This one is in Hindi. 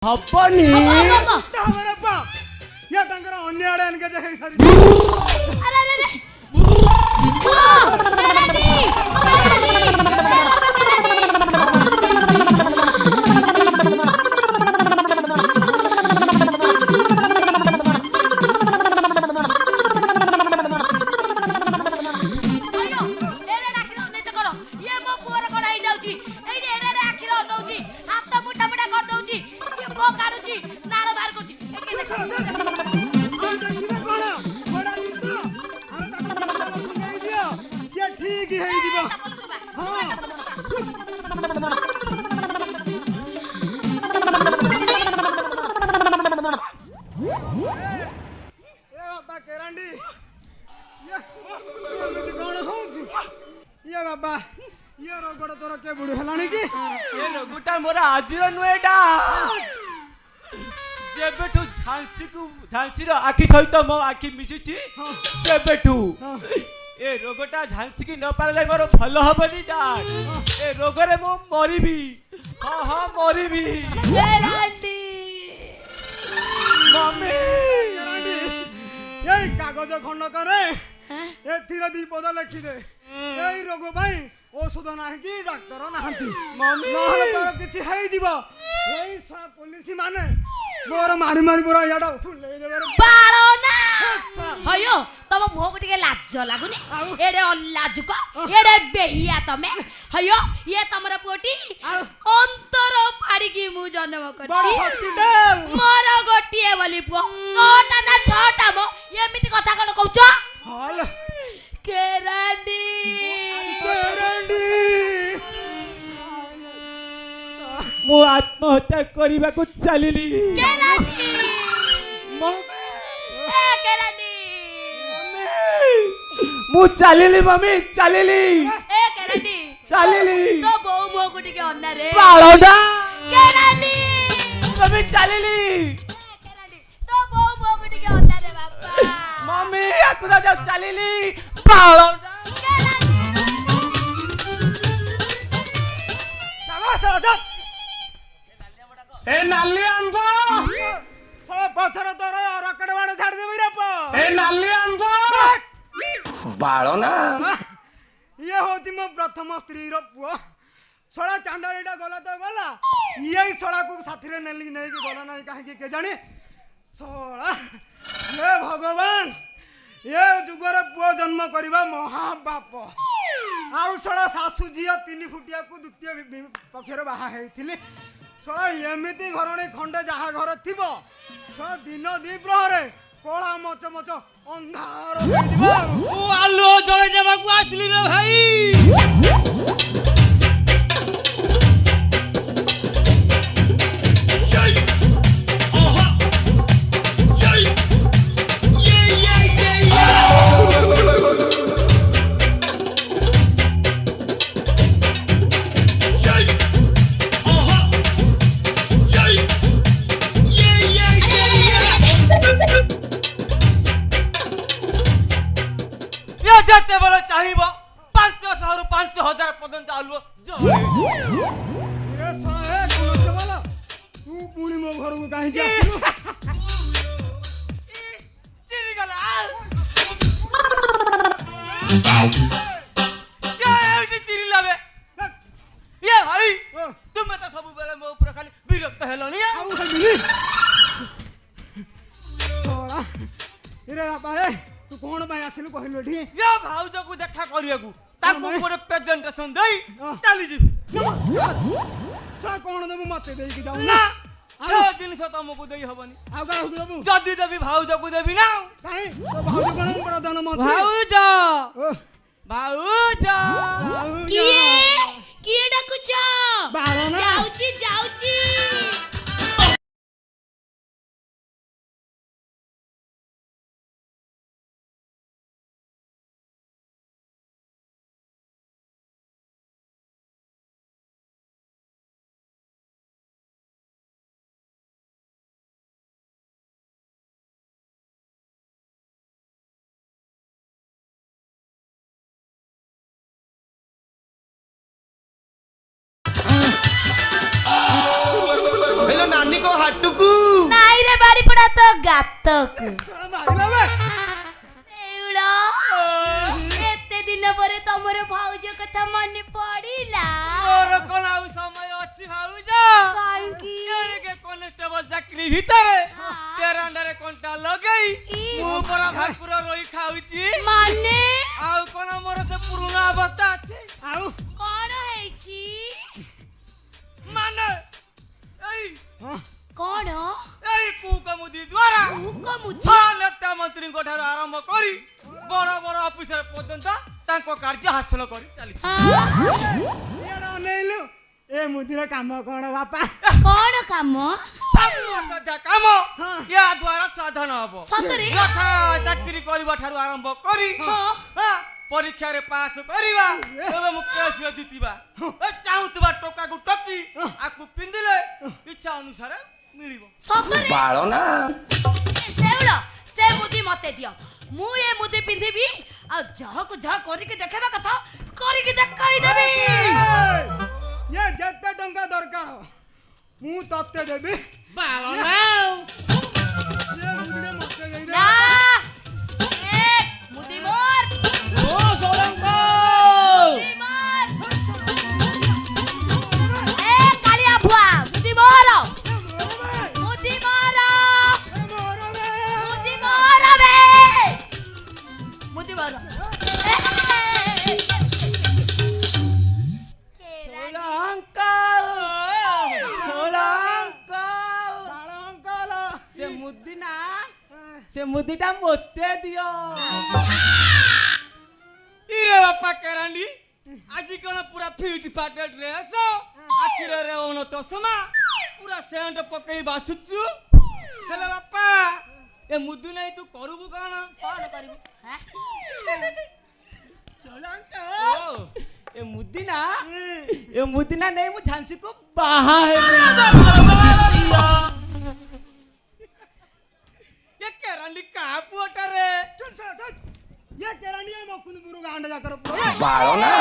हबनी हमारे पा या तंगरा अन्य आड़े अनके जाए सारी अरे अरे अरे केरांडी झांसी आखि सहित मो आखि मिशी ए रोगटा झांसी की न पाले मोर भल हबनी डाक ए रोगरे मो मरिबी हां हां मरिबी केरांडी मम्मी केरांडी ए कागज खंड करे ए तीर दी पद लिखि दे ए रोग भाई औषध नाही कि डॉक्टर नाहंती मम्मी नहले तोर किछि हेइ जीव एई सा पुलिस माने मोर मारी मारी पुरा याडा फुल ले देबे बाळो ना हयो तम भोग टिके लाज लागुनी एडे अल्लाजुक एडे बेहिया तमे हयो ये तमर पोटी अंतर फाड़ी की मु जन्म करती मोर गोटिए बोली पुओ नोटा ना छोटा मो एमिति कथा कोन कहउछ हाल केरांडी मो आत्महत्या करबा को चलिली केरांडी मम्मी ए केरांडी मु चलिली मम्मी चलिली ए केरांडी चलिली तो बो मो को टिके अन्ना रे बाळोडा केरांडी मम्मी चलिली केरांडी तो बो मो को टिके अन्ना रे बापा मम्मी आत्महत्या जा चलिली बाळोडा ए नाली आंबो थोड़ा पछर तोर रकेट बाण छाड़ देबी रे पो ए नाली आंबो बाळो ना ये होची मो प्रथम स्त्री रो पुओ सोळा चांडाळीटा गला तो गला ये सोळा को साथी रे नेली नै कि गला नै काहे कि के जाने सोळा ये भगवान ये जुगर पुओ जन्म करबा महापाप आउ सोळा सासु जिया 3 फुटिया को द्वितीय पक्षरे बाहा हेथिले सोळा एमिति घरणी खंडे जहा घर थिबो सो दिन दी प्रहरे कोळा मच मच अंधार होई दिबो ओ आलो जळे देबा को आसली रे भाई जते बोलो चाहिबो 500 रु 5000 पर्यंत आलु जळे ए सोहे कोन चला तू पुणी मो घर को काहे के आसिलु चिरी गला क्या है चिरी लाबे ये भाई तुम तो सब बेले मो ऊपर खाली विरक्त हेलोनी आउ हमिली सोळा इरे बाबा ए तू कोन बाय आसिलु कहलु एठी या भाउज को देखा करियाकू ताकू कोन प्रेजेंटेशन देई चली जी नमस्कार सा कोन देबु मते देई कि जाऊ ना 6 दिन से तुमको देई हबनी आउ का देबु जदी देबी भाउज को देबी ना काहे तो भाउज कोन प्रधानमंत्री भाउज भाउज किए डाकुछ बाळो ना जाउची ମାଉସୀଙ୍କ ହାଟକୁ ନାଇଁ ରେ ବାଡ଼ି ପଡ଼ା ତ ଗାତକୁ ଶଳା ମାଇଲା ବେ ଶେଉଳ ଏତେ ଦିନ ପରେ ତମର ଭାଉଜ କଥା ମନେ ପଡ଼ିଲା ମୋର କଣ ଆଉ ସମୟ ଅଛି ଭାଉଜ? କାହିଁକି ଏଣିକେ କନେଷ୍ଟବଳ ଚାକିରି ଭିତରେ ତେରାଣ୍ଡାରେ କଣ୍ଟା ଲଗେଇ ମୁଁ ପରା ଭାକୁର ରହି ଖାଉଛି। ମାନେ ଆଉ କଣ ମୋର ସେ ପୁରୁଣା ଅବସ୍ଥା ଅଛି? ଆଉ କଣ ହେଇଛି ମାନେ ଏଇ କଣ ଏଇ କୁକମୁଦି ଦ୍ୱାରା କୁକମୁଦି ନେତା ମନ୍ତ୍ରୀଙ୍କ ଠାରୁ ଆରମ୍ଭ କରି ବଡ ବଡ ଅଫିସର ପର୍ଯ୍ୟନ୍ତ ତାଙ୍କ କାର୍ଯ୍ୟ ହାସଲ କରି ଚାଲିଛି। ଇଆଡେ ଅନେଇଲୁ ଏ ମୁଦିର କାମ କଣ ବାପା କଣ କାମ ସବୁ ଅସାଧ୍ୟ କାମ ୟା ଦ୍ୱାରା ସାଧନ ହବ। ସତରେ ଯଥା ଚାକିରି କରିବା ଠାରୁ ଆରମ୍ଭ କରି ପରୀକ୍ଷାରେ ପାସ୍ କରିବା ଏବେ ମୁଁ କେସ୍ ଜିତିବା ଚାହୁଁଥିବା ଟଙ୍କାକୁ ଟକି ଆକୁ ପିନ୍ଧିଲେ ଇଚ୍ଛା ଅନୁସାରେ ମିଳିବ। ସତରେ ବାଳନା ଶେଉଳ ସେ ମୁଦି ମତେ ଦିଅ ମୁଁ ଏ ମୁଦି ପିନ୍ଧିବି ଆଉ ଯାହାକୁ ଯାହା କରିକି ଦେଖେଇବା କଥା କରିକି ଦେଖାଇ ଦେବି। ଏ ଯେତେ ଟଙ୍କା ଦରକାର ମୁଁ ତତେ ଦେବି ବାଳନା ଏ ମୁଦିରେ ମତେ ଦେଇଦେ ନା ଏ ମୁଦି ମୋର ମୁଦି ମୋର ଏ କାଳିଆ ଭୁଆ ମୁଦି ମୋର ମୁଦି ମୋର ମୁଦି ମୋର ବେ ମୁଦି ମୋର ସେ ମୁଦିଟା ମୋତେ ଦିଅ। ଇରେ ବାପା କେରାଣ୍ଡି ଆଜି କଣ ପୁରା ଫିଟ୍ ଫାଟ ଡ୍ରେସ ଆଖିରେ ରେଉଣ ଚଷମା ପୁରା ସେଣ୍ଟ ପକେଇ ବାସୁଛୁ ହେଲେ ବାପା ଏ ମୁଦି ନେଇ ତୁ କରିବୁ କଣ? କଣ କରିବୁ ଏ ମୁଦି ନା ନେଇ ମୁଁ ଝାନ୍ସୀକୁ ବାହା ହେବି। ଏ କେରାଣ୍ଡି କାହା ପୁଅଟାରେ ये केरानी है मकुंदपुर गांड जाकर ବାଳନା